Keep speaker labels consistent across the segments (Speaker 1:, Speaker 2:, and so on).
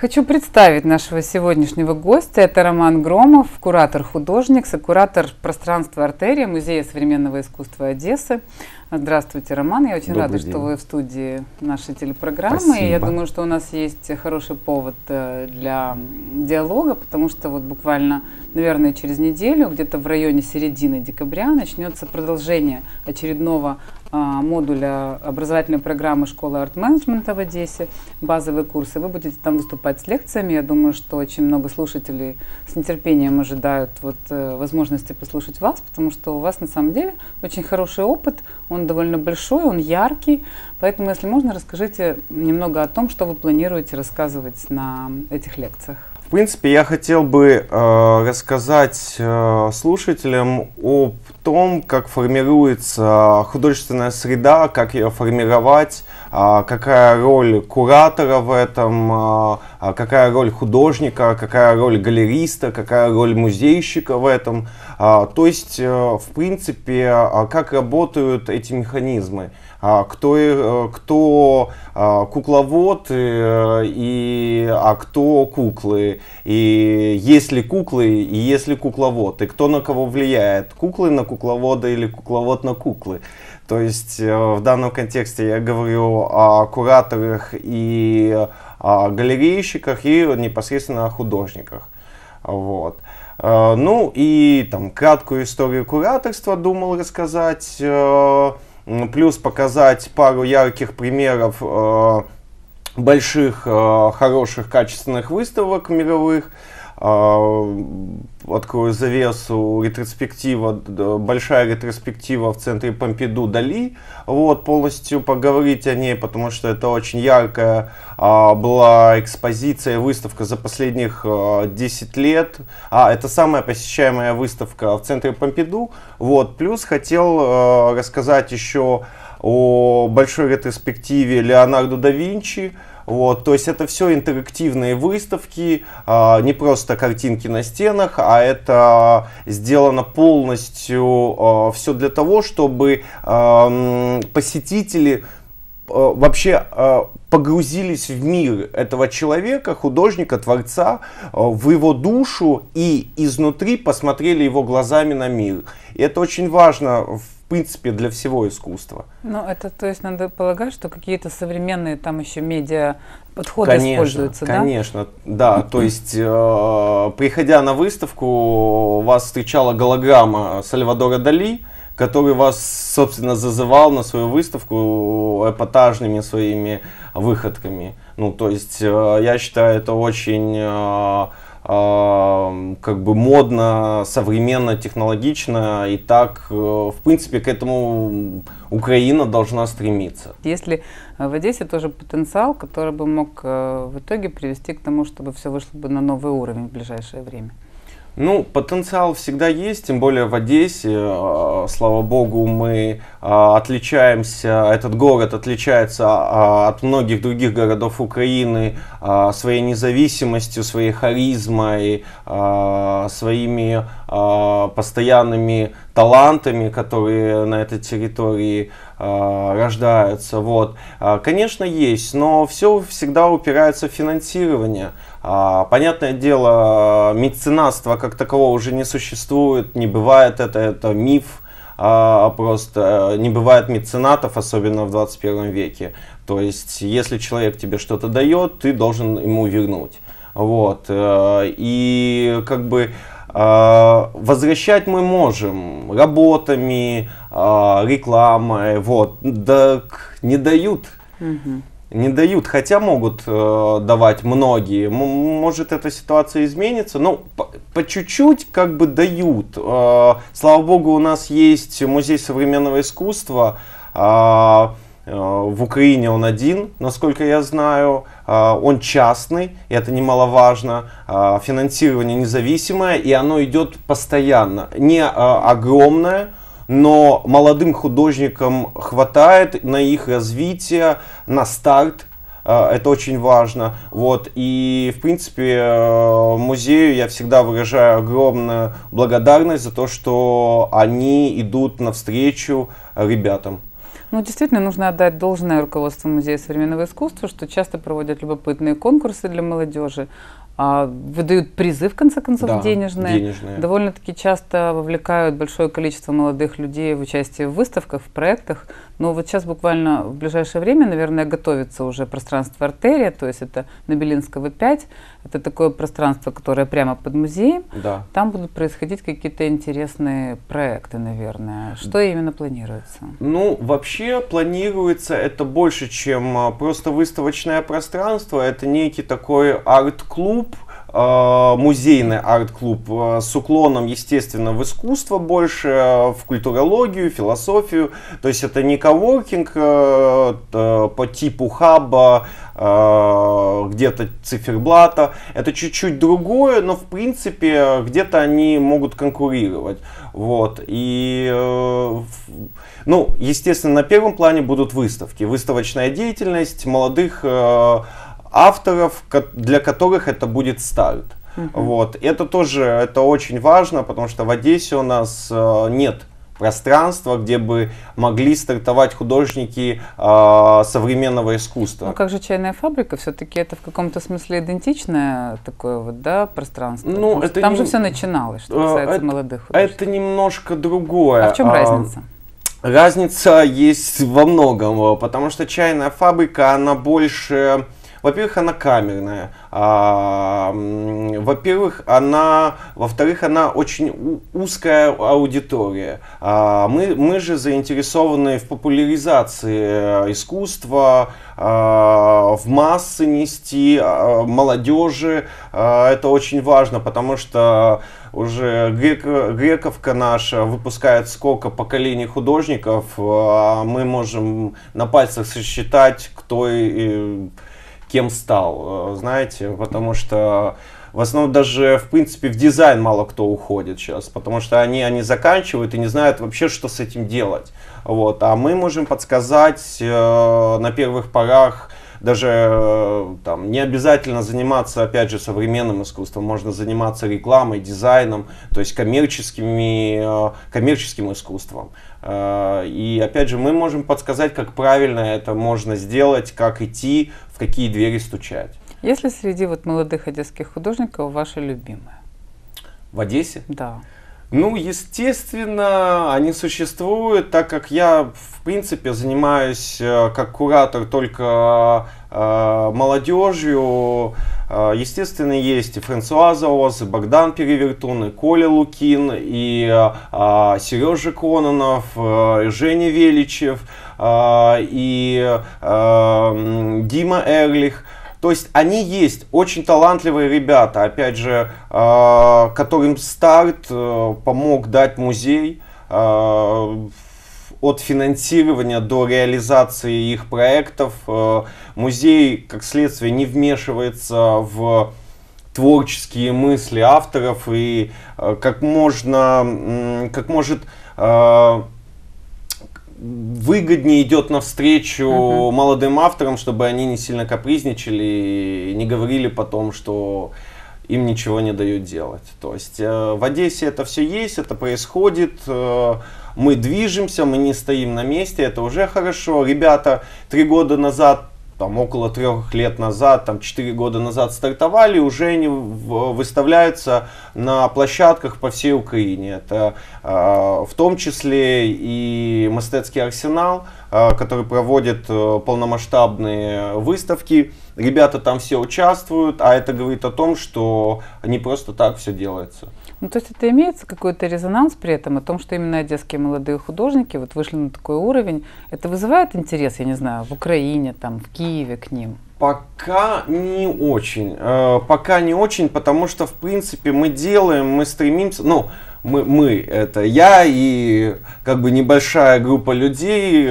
Speaker 1: Хочу представить нашего сегодняшнего гостя. Это Роман Громов, куратор-художник, сокуратор пространства «Артерия» Музея современного искусства Одессы. Здравствуйте, Роман. Я очень рада, что вы в студии нашей телепрограммы.
Speaker 2: Спасибо.
Speaker 1: И я думаю, что у нас есть хороший повод для диалога, потому что вот буквально, наверное, через неделю, где-то в районе середины декабря, начнется продолжение очередного модуля образовательной программы школы арт-менеджмента в Одессе, базовые курсы. Вы будете там выступать с лекциями. Я думаю, что очень много слушателей с нетерпением ожидают возможности послушать вас, потому что у вас на самом деле очень хороший опыт, он довольно большой, он яркий. Поэтому, если можно, расскажите немного о том, что вы планируете рассказывать на этих лекциях.
Speaker 2: В принципе, я хотел бы рассказать слушателям о том, как формируется художественная среда, как ее формировать, какая роль куратора в этом, какая роль художника, какая роль галериста, какая роль музейщика в этом. То есть, в принципе, как работают эти механизмы. Кто кукловод, а кто куклы, и есть ли куклы, и есть ли кукловод, и кто на кого влияет, куклы на кукловода или кукловод на куклы. То есть в данном контексте я говорю о кураторах и о галерейщиках, и непосредственно о художниках. Вот. Ну и там краткую историю кураторства думал рассказать. Плюс показать пару ярких примеров больших, хороших, качественных выставок мировых. Открою завесу, ретроспектива, большая ретроспектива в центре Помпиду Дали. Вот, полностью поговорить о ней, потому что это очень яркая была экспозиция, выставка за последних 10 лет. Это самая посещаемая выставка в центре Помпиду. Вот, плюс хотел рассказать еще о большой ретроспективе Леонардо да Винчи. Вот, то есть это все интерактивные выставки, не просто картинки на стенах, а это сделано полностью все для того, чтобы посетители вообще погрузились в мир этого человека, художника, творца, в его душу и изнутри посмотрели его глазами на мир. И это очень важно, в принципе, для всего искусства.
Speaker 1: Ну, это, то есть, надо полагать, что какие-то современные там еще медиа подходы используются, да?
Speaker 2: Конечно, да. То есть, приходя на выставку, вас встречала голограмма Сальвадора Дали, который вас, собственно, зазывал на свою выставку эпатажными своими выходками. Ну, то есть, я считаю, это очень как бы модно, современно, технологично, и так, в принципе, к этому Украина должна стремиться.
Speaker 1: Есть ли в Одессе тоже потенциал, который бы мог в итоге привести к тому, чтобы все вышло бы на новый уровень в ближайшее время?
Speaker 2: Ну, потенциал всегда есть, тем более в Одессе, слава богу, мы отличаемся, этот город отличается от многих других городов Украины своей независимостью, своей харизмой, своими постоянными талантами, которые на этой территории рождаются. Вот. Конечно, есть, но все всегда упирается в финансирование. Понятное дело, меценатства как такового уже не существует, не бывает, это миф, просто не бывает меценатов, особенно в 21 веке. То есть, если человек тебе что-то дает, ты должен ему вернуть. Вот. И как бы возвращать мы можем работами, рекламой, вот, да не дают. Не дают, хотя могут давать многие. Может, эта ситуация изменится, но по чуть-чуть как бы дают. Слава богу, у нас есть музей современного искусства. В Украине он один, насколько я знаю. Он частный, и это немаловажно. Финансирование независимое, и оно идет постоянно. Не огромное, но молодым художникам хватает на их развитие, на старт. Это очень важно. Вот. И, в принципе, музею я всегда выражаю огромную благодарность за то, что они идут навстречу ребятам.
Speaker 1: Ну, действительно, нужно отдать должное руководству Музея современного искусства, что часто проводят любопытные конкурсы для молодежи, выдают призы, в конце концов,
Speaker 2: Да,
Speaker 1: денежные.
Speaker 2: денежные.
Speaker 1: Довольно-таки часто вовлекают большое количество молодых людей в участие в выставках, в проектах. Но вот сейчас буквально в ближайшее время, наверное, готовится уже пространство «Артерия», то есть это на Белинского 5. Это такое пространство, которое прямо под музеем.
Speaker 2: Да.
Speaker 1: Там будут происходить какие-то интересные проекты, наверное. Что именно планируется?
Speaker 2: Ну, вообще планируется это больше, чем просто выставочное пространство. Это некий такой арт-клуб, музейный арт-клуб с уклоном, естественно, в искусство больше, в культурологию, философию. То есть это не коворкинг по типу хаба, где-то циферблата. Это чуть-чуть другое, но в принципе где-то они могут конкурировать. Вот. И, ну, естественно, на первом плане будут выставки, выставочная деятельность молодых авторов, для которых это будет старт. Вот. Это тоже это очень важно, потому что в Одессе у нас нет пространства, где бы могли стартовать художники современного искусства.
Speaker 1: Ну как же «Чайная фабрика», все-таки это в каком-то смысле идентичное такое вот, да, пространство?
Speaker 2: Ну, это
Speaker 1: там
Speaker 2: не...
Speaker 1: же все начиналось, что касается молодых художников.
Speaker 2: Это немножко другое.
Speaker 1: А в чем разница?
Speaker 2: Разница есть во многом, потому что «Чайная фабрика», она больше... Во-первых, она камерная. Во-вторых, она очень узкая аудитория. Мы же заинтересованы в популяризации искусства, в массы нести, молодежи. Это очень важно, потому что уже Грековка наша выпускает сколько поколений художников, мы можем на пальцах сосчитать, кто кем стал, знаете, потому что в основном даже, в принципе, в дизайн мало кто уходит сейчас, потому что они заканчивают и не знают вообще, что с этим делать. Вот. А мы можем подсказать на первых порах, даже там, не обязательно заниматься, опять же, современным искусством, можно заниматься рекламой, дизайном, то есть коммерческим искусством. И опять же, мы можем подсказать, как правильно это можно сделать, как идти, в какие двери стучать.
Speaker 1: Есть ли среди вот молодых одесских художников ваши любимые?
Speaker 2: В Одессе?
Speaker 1: Да.
Speaker 2: Ну, естественно, они существуют, так как я, в принципе, занимаюсь как куратор только молодежью. Естественно, есть и Франсуаза Оз, и Богдан Перевертун, и Коля Лукин, и Сережа Кононов, и Женя Величев, и Дима Эрлих. То есть они есть, очень талантливые ребята, опять же, которым старт помог дать музей, от финансирования до реализации их проектов. Музей, как следствие, не вмешивается в творческие мысли авторов и как может выгоднее идет навстречу молодым авторам, чтобы они не сильно капризничали и не говорили потом, что им ничего не дают делать. То есть в Одессе это все есть, это происходит, мы движемся, мы не стоим на месте, это уже хорошо. Ребята 3 года назад, там, около 3 лет назад, там, 4 года назад стартовали, уже они выставляются на площадках по всей Украине. Это в том числе и Мистецкий арсенал, который проводит полномасштабные выставки. Ребята там все участвуют, а это говорит о том, что не просто так все делается.
Speaker 1: Ну, то есть это имеется какой-то резонанс при этом, о том, что именно одесские молодые художники вот вышли на такой уровень. Это вызывает интерес, я не знаю, в Украине, там, в Киеве к ним?
Speaker 2: Пока не очень. Пока не очень, потому что, в принципе, мы стремимся, ну, мы, это я и как бы небольшая группа людей,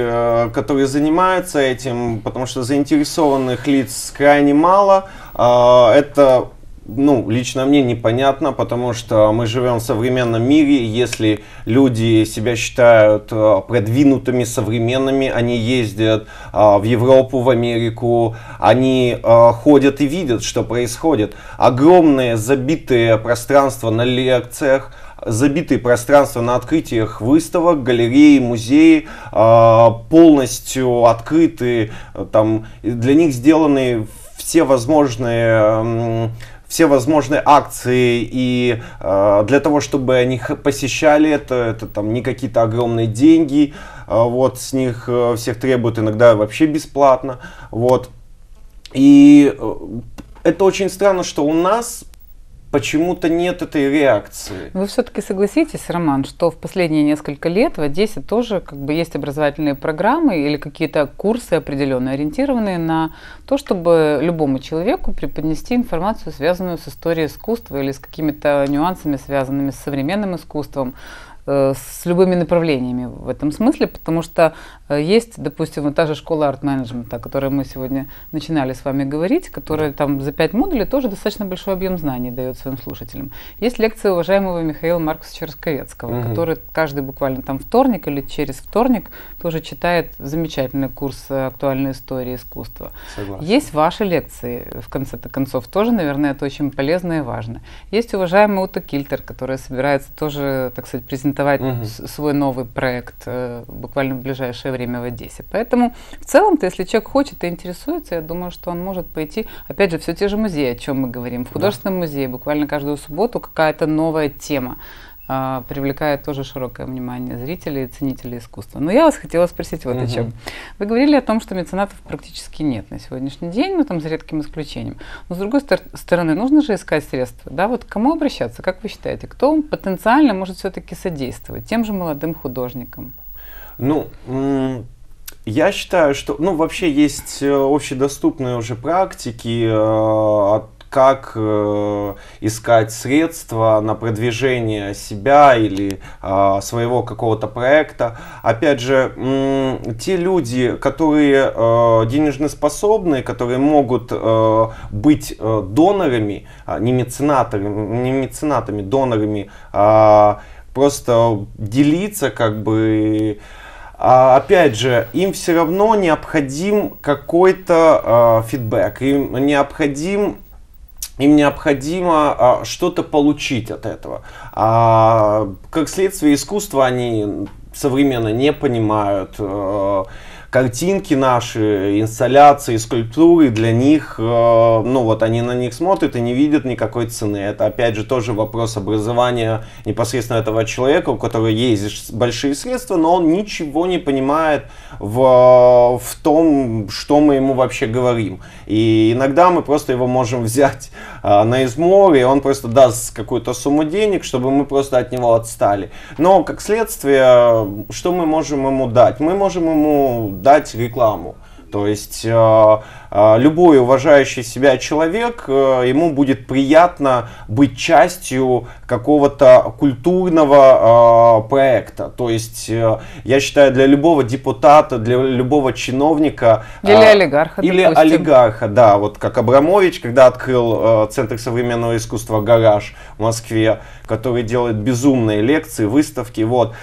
Speaker 2: которые занимаются этим, потому что заинтересованных лиц крайне мало. Это, ну, лично мне непонятно, потому что мы живем в современном мире. Если люди себя считают продвинутыми, современными, они ездят в Европу, в Америку, они ходят и видят, что происходит. Огромные забитые пространства на лекциях, забитые пространства на открытиях выставок, галерей, музеи, полностью открыты, там для них сделаны все возможные акции, и для того, чтобы они посещали это там не какие-то огромные деньги, вот, с них всех требуют иногда вообще бесплатно, вот. И это очень странно, что у нас почему-то нет этой реакции.
Speaker 1: Вы все-таки согласитесь, Роман, что в последние несколько лет в Одессе тоже как бы есть образовательные программы или какие-то курсы определенные, ориентированные на то, чтобы любому человеку преподнести информацию, связанную с историей искусства или с какими-то нюансами, связанными с современным искусством, с любыми направлениями в этом смысле, потому что есть, допустим, вот та же школа арт-менеджмента, о которой мы сегодня начинали с вами говорить, которая там за 5 модулей тоже достаточно большой объем знаний дает своим слушателям. Есть лекции уважаемого Михаила Марковича Расковецкого, который каждый буквально там вторник или через вторник тоже читает замечательный курс актуальной истории искусства.
Speaker 2: Согласен.
Speaker 1: Есть ваши лекции, в конце-то концов, тоже, наверное, это очень полезно и важно. Есть уважаемый Ута Кильтер, которая собирается тоже, так сказать, презентовать свой новый проект буквально в ближайшее время в Одессе. Поэтому в целом-то, если человек хочет и интересуется, я думаю, что он может пойти, опять же, все те же музеи, о чем мы говорим. В художественном музее буквально каждую субботу какая-то новая тема привлекает тоже широкое внимание зрителей и ценителей искусства. Но я вас хотела спросить вот о чем. Вы говорили о том, что меценатов практически нет на сегодняшний день, ну там за редким исключением. Но с другой стороны, нужно же искать средства. Да? Вот к кому обращаться, как вы считаете? Кто потенциально может все-таки содействовать тем же молодым художникам?
Speaker 2: Ну, я считаю, что, ну, вообще есть общедоступные уже практики, как искать средства на продвижение себя или своего какого-то проекта. Опять же, те люди, которые денежно способны, которые могут быть донорами, не меценатами, донорами, просто делиться как бы. Опять же, им все равно необходим какой-то фидбэк, им необходимо что-то получить от этого. Как следствие, искусство они современно не понимают. Картинки наши, инсталляции, скульптуры для них, ну вот они на них смотрят и не видят никакой цены. Это опять же тоже вопрос образования непосредственно этого человека, у которого есть большие средства, но он ничего не понимает в том, что мы ему вообще говорим. И иногда мы просто его можем взять на измор, и он просто даст какую-то сумму денег, чтобы мы просто от него отстали. Но как следствие, что мы можем ему дать? Мы можем ему дать рекламу. То есть любой уважающий себя человек, ему будет приятно быть частью какого-то культурного проекта. То есть я считаю, для любого депутата, для любого чиновника
Speaker 1: или олигарха,
Speaker 2: олигарха, да, вот как Абрамович, когда открыл Центр современного искусства «Гараж» в Москве, который делает безумные лекции, выставки, вот.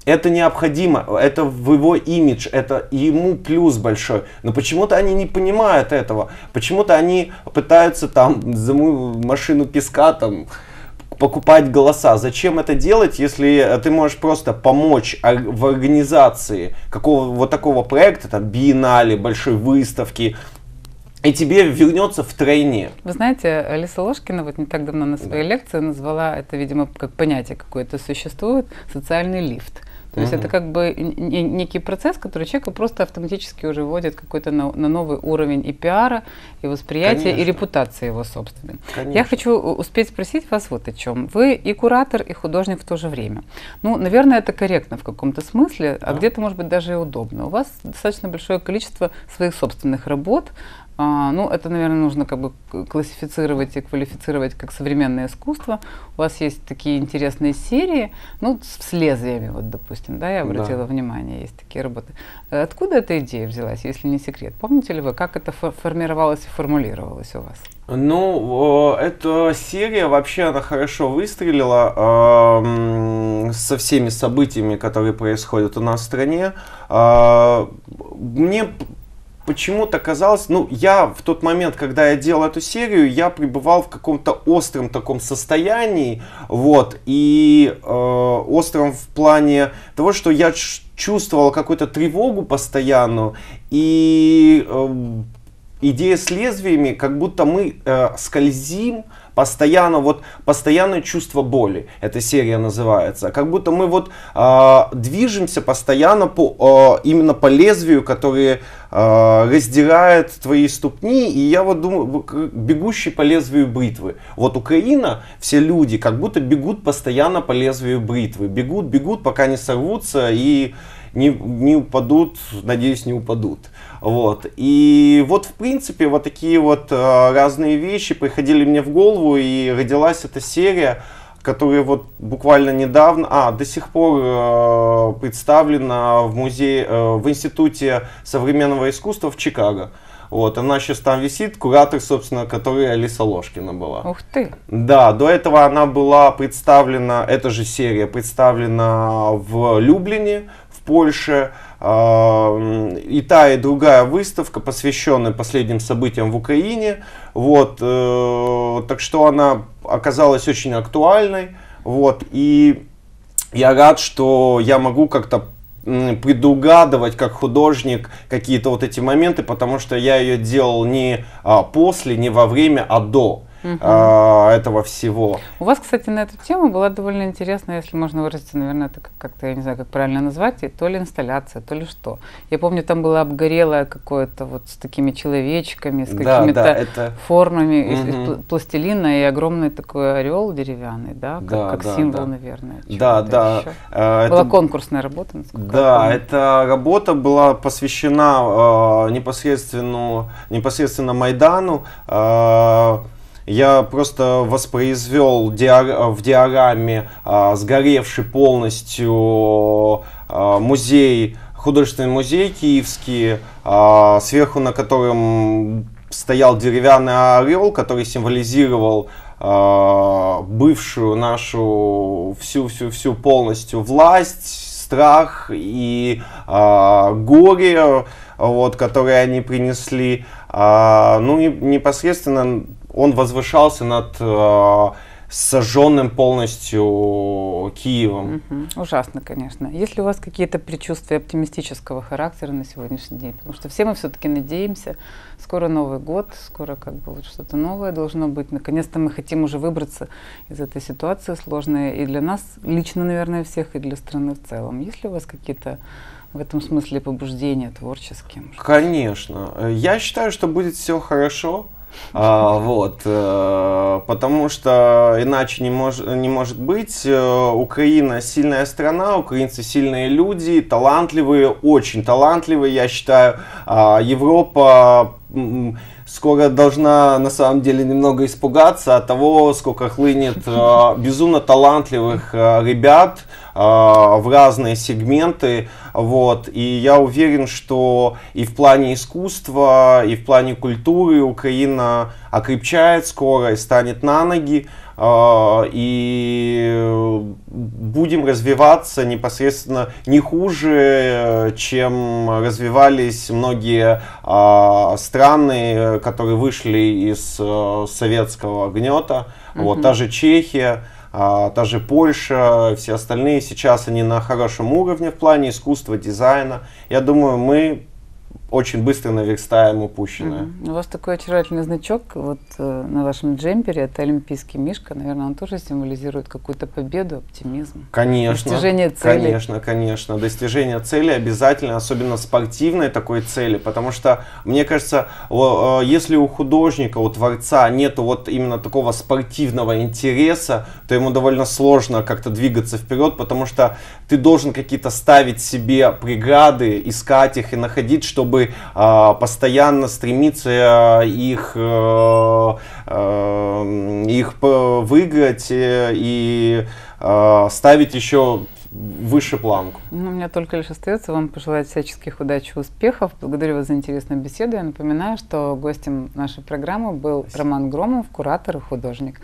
Speaker 2: Это необходимо, это в его имидж, это ему плюс большой. Но почему-то они не понимают этого. Почему-то они пытаются там за машину песка там покупать голоса. Зачем это делать, если ты можешь просто помочь в организации какого вот такого проекта, там, биеннале, большой выставки, и тебе вернется втройне.
Speaker 1: Вы знаете, Алиса Ложкина вот не так давно на своей лекции назвала это, видимо, как понятие какое-то существует, социальный лифт. То есть это как бы некий процесс, который человека просто автоматически уже вводит какой-то на новый уровень и пиара, и восприятия, конечно, и репутации его собственной. Конечно. Я хочу успеть спросить вас вот о чем. Вы и куратор, и художник в то же время. Ну, наверное, это корректно в каком-то смысле, а где-то, может быть, даже и удобно. У вас достаточно большое количество своих собственных работ. Ну, это, наверное, нужно как бы классифицировать и квалифицировать как современное искусство. У вас есть такие интересные серии, ну, с лезвиями, вот, допустим, да, я обратила внимание, есть такие работы. Откуда эта идея взялась, если не секрет? Помните ли вы, как это формировалось и формулировалось у вас?
Speaker 2: Ну, эта серия вообще, она хорошо выстрелила со всеми событиями, которые происходят у нас в стране. Мне почему-то казалось, ну, я в тот момент, когда я делал эту серию, я пребывал в каком-то остром таком состоянии, вот, и остром в плане того, что я чувствовал какую-то тревогу постоянную, и идея с лезвиями, как будто мы скользим постоянно, вот постоянное чувство боли, эта серия называется, как будто мы вот движемся постоянно именно по лезвию, которое раздирает твои ступни, и я вот думаю, бегущий по лезвию бритвы. Вот Украина, все люди как будто бегут постоянно по лезвию бритвы, бегут, пока не сорвутся и не упадут, надеюсь, не упадут. Вот. И вот, в принципе, вот такие вот разные вещи приходили мне в голову, и родилась эта серия, которая вот буквально недавно, до сих пор представлена в музее, в Институте современного искусства в Чикаго. Вот, она сейчас там висит, куратор, собственно, которой Алиса Ложкина была.
Speaker 1: Ух ты!
Speaker 2: Да, до этого она была представлена, эта же серия представлена в Люблине, в Польше. И та, и другая выставка, посвященная последним событиям в Украине. Вот, так что она оказалась очень актуальной. Вот, и я рад, что я могу как-то предугадывать как художник какие-то вот эти моменты, потому что я ее делал не после, не во время, а до этого всего.
Speaker 1: У вас, кстати, на эту тему была довольно интересная, если можно выразиться, наверное, это как-то, я не знаю, как правильно назвать, то ли инсталляция, то ли что. Я помню, там было обгорелое какое-то вот с такими человечками, с какими-то формами из пластилина и огромный такой орел деревянный, да, как символ, наверное.
Speaker 2: Да.
Speaker 1: Была конкурсная работа, насколько я
Speaker 2: Да,
Speaker 1: помню.
Speaker 2: эта работа была посвящена непосредственно Майдану. Я просто воспроизвел в диаграмме сгоревший полностью художественный музей киевский, сверху на котором стоял деревянный орел, который символизировал бывшую нашу всю полностью власть, страх и горе, вот, которые они принесли. Ну и непосредственно он возвышался над сожженным полностью Киевом.
Speaker 1: Ужасно, конечно. Есть ли у вас какие-то предчувствия оптимистического характера на сегодняшний день? Потому что все мы все-таки надеемся, скоро Новый год, скоро как бы вот что-то новое должно быть. Наконец-то мы хотим уже выбраться из этой ситуации сложной и для нас, лично, наверное, всех, и для страны в целом. Есть ли у вас какие-то в этом смысле побуждения творческие?
Speaker 2: Конечно. Я считаю, что будет все хорошо. Вот, потому что иначе не может быть. Украина сильная страна, украинцы сильные люди, талантливые, очень талантливые, я считаю. Европа скоро должна на самом деле немного испугаться от того, сколько хлынет безумно талантливых ребят в разные сегменты. Вот. И я уверен, что и в плане искусства, и в плане культуры Украина окрепчает скоро и станет на ноги. И будем развиваться непосредственно не хуже, чем развивались многие страны, которые вышли из советского гнета. Вот, та же Чехия, та же Польша, все остальные сейчас они на хорошем уровне в плане искусства, дизайна. Я думаю, мы очень быстро наверстаем упущенное.
Speaker 1: У вас такой очаровательный значок вот на вашем джемпере, это олимпийский мишка, наверное, он тоже символизирует какую-то победу, оптимизм.
Speaker 2: Конечно.
Speaker 1: Достижение цели.
Speaker 2: Конечно. Достижение цели обязательно, особенно спортивной такой цели, потому что, мне кажется, если у художника, у творца нету вот именно такого спортивного интереса, то ему довольно сложно как-то двигаться вперед, потому что ты должен какие-то ставить себе преграды, искать их и находить, чтобы постоянно стремиться их выиграть и ставить еще выше планку.
Speaker 1: У меня только лишь остается вам пожелать всяческих удач и успехов. Благодарю вас за интересную беседу. Я напоминаю, что гостем нашей программы был Роман Громов, куратор и художник.